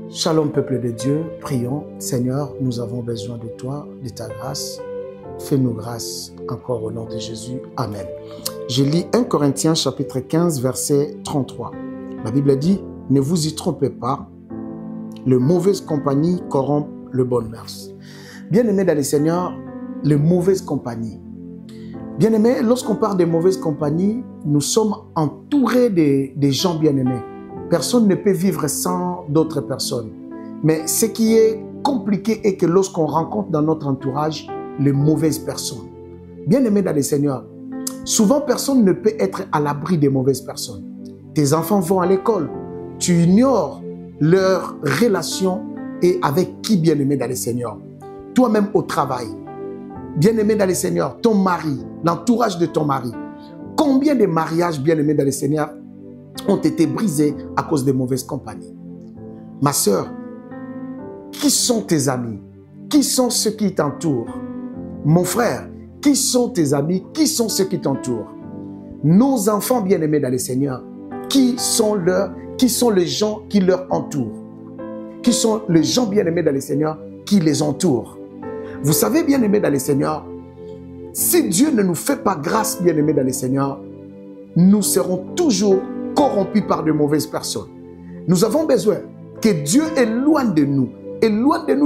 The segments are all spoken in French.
Shalom peuple de Dieu, prions. Seigneur, nous avons besoin de toi, de ta grâce. Fais-nous grâce encore au nom de Jésus. Amen. Je lis 1 Corinthiens chapitre 15 verset 33. La Bible dit, ne vous y trompez pas, le mauvaise compagnie corrompt le bon mœurs. Bien-aimés dans le Seigneur, les mauvaises compagnies. Bien-aimés, lorsqu'on parle de mauvaises compagnies, nous sommes entourés des gens bien-aimés. Personne ne peut vivre sans d'autres personnes. Mais ce qui est compliqué est que lorsqu'on rencontre dans notre entourage les mauvaises personnes. Bien-aimés dans le Seigneur, souvent personne ne peut être à l'abri des mauvaises personnes. Tes enfants vont à l'école, tu ignores leur relation et avec qui, bien-aimé dans le Seigneur. Toi-même au travail, bien-aimé dans le Seigneur, ton mari, l'entourage de ton mari. Combien de mariages, bien-aimés dans le Seigneur, ont été brisés à cause des mauvaises compagnies? Ma sœur, qui sont tes amis? Qui sont ceux qui t'entourent? Mon frère, qui sont tes amis? Qui sont ceux qui t'entourent? Nos enfants bien-aimés dans le Seigneur, qui sont les gens qui leur entourent? Qui sont les gens bien-aimés dans le Seigneur qui les entourent? Vous savez, bien-aimés dans le Seigneur, si Dieu ne nous fait pas grâce, bien-aimés dans le Seigneur, nous serons toujours corrompus par de mauvaises personnes. Nous avons besoin que Dieu éloigne de nous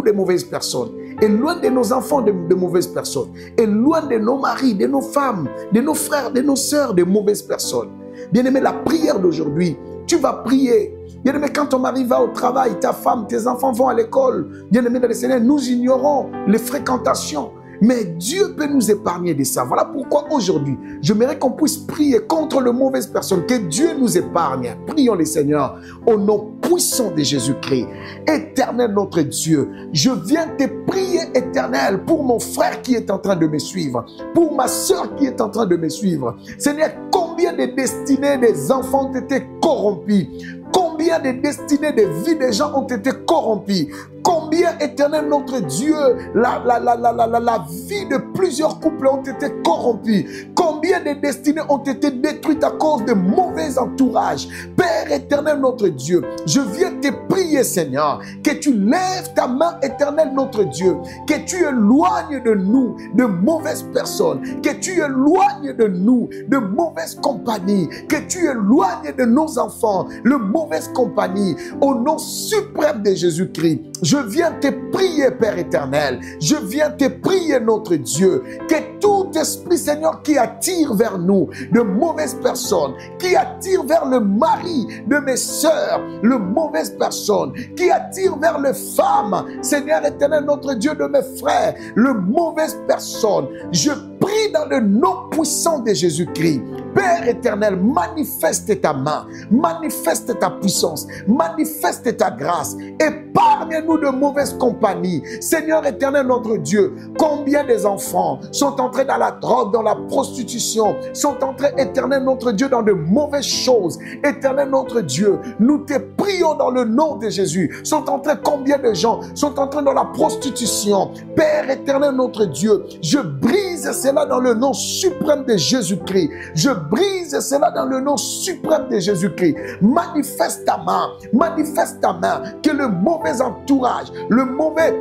des mauvaises personnes, éloigne de nos enfants de mauvaises personnes, éloigne de nos maris, de nos femmes, de nos frères, de nos sœurs, de mauvaises personnes. Bien-aimé, la prière d'aujourd'hui, tu vas prier. Bien-aimé, quand ton mari va au travail, ta femme, tes enfants vont à l'école, bien-aimé dans le Seigneur, nous ignorons les fréquentations. Mais Dieu peut nous épargner de ça. Voilà pourquoi aujourd'hui, j'aimerais qu'on puisse prier contre les mauvaises personnes, que Dieu nous épargne. Prions le Seigneur au nom puissant de Jésus-Christ. Éternel notre Dieu, je viens te prier, Éternel, pour mon frère qui est en train de me suivre, pour ma soeur qui est en train de me suivre. Seigneur, combien de destinées des enfants ont été corrompies? Combien de destinées de vie des gens ont été corrompies? Combien, Éternel notre Dieu, la vie de plusieurs couples ont été corrompus? Combien de destinées ont été détruites à cause de mauvais entourages? Père éternel notre Dieu, je viens te prier, Seigneur, que tu lèves ta main, éternel notre Dieu, que tu éloignes de nous de mauvaises personnes, que tu éloignes de nous de mauvaises compagnies, que tu éloignes de nos enfants de mauvaises compagnies, au nom suprême de Jésus-Christ. Je viens te prier, Père éternel. Je viens te prier, notre Dieu, que tout esprit, Seigneur, qui attire vers nous de mauvaises personnes, qui attire vers le mari de mes sœurs, de mauvaises personnes, qui attire vers les femmes, Seigneur éternel, notre Dieu, de mes frères, de mauvaises personnes, je prie dans le nom puissant de Jésus-Christ. Père éternel, manifeste ta main, manifeste ta puissance, manifeste ta grâce. Épargne-nous de mauvaises compagnies. Seigneur éternel, notre Dieu, combien des enfants sont entrés dans la drogue, dans la prostitution, sont entrés, éternel, notre Dieu, dans de mauvaises choses. Éternel, notre Dieu, nous te prions dans le nom de Jésus. Sont entrés combien de gens sont entrés dans la prostitution? Père éternel, notre Dieu, je brise cela dans le nom suprême de Jésus-Christ. Je brise cela dans le nom suprême de Jésus-Christ. Manifeste ta main, que le mauvais entourage, le mauvais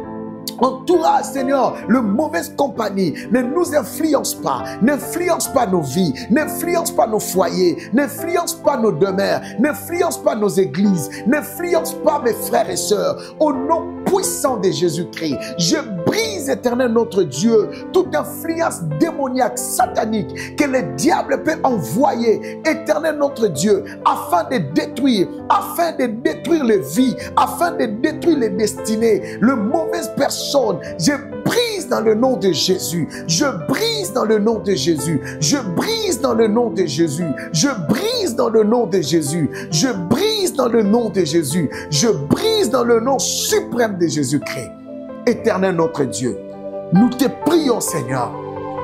entourage, Seigneur, le mauvaise compagnie ne nous influence pas, n'influence pas nos vies, n'influence pas nos foyers, n'influence pas nos demeures, n'influence pas nos églises, n'influence pas mes frères et sœurs. Au nom puissant de Jésus-Christ, je brise, éternel notre Dieu, toute influence démoniaque, satanique que le diable peut envoyer, éternel notre Dieu, afin de détruire les vies, afin de détruire les destinées, les mauvaises personnes. Je brise dans le nom de Jésus. Je brise dans le nom de Jésus. Je brise dans le nom de Jésus. Je brise dans le nom de Jésus. Je brise dans le nom de Jésus. Je brise dans le nom suprême de Jésus-Christ. Éternel notre Dieu, nous te prions, Seigneur,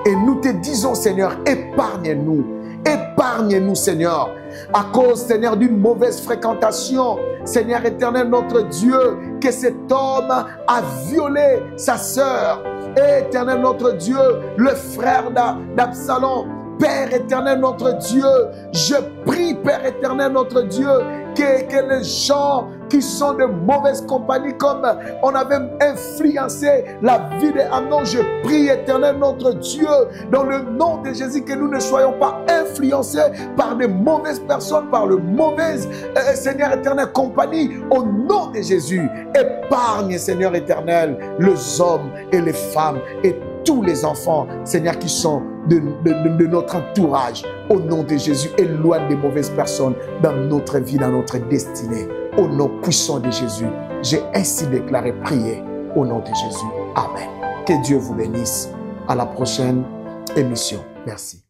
et nous te disons, Seigneur, épargne-nous. Épargne-nous, Seigneur, à cause, Seigneur, d'une mauvaise fréquentation. Seigneur éternel, notre Dieu, que cet homme a violé sa sœur. Éternel, notre Dieu, le frère d'Absalom. Père éternel, notre Dieu, je prie, Père éternel, notre Dieu, que les gens qui sont de mauvaises compagnies, comme on avait influencé la vie d'Amnon. Je prie, Éternel, notre Dieu, dans le nom de Jésus, que nous ne soyons pas influencés par de mauvaises personnes, par le mauvais, Seigneur éternel, compagnie. Au nom de Jésus, épargne, Seigneur éternel, les hommes et les femmes et tous les enfants, Seigneur, qui sont de notre entourage. Au nom de Jésus, éloigne des mauvaises personnes dans notre vie, dans notre destinée. Au nom puissant de Jésus, j'ai ainsi déclaré, prié au nom de Jésus. Amen. Que Dieu vous bénisse. À la prochaine émission. Merci.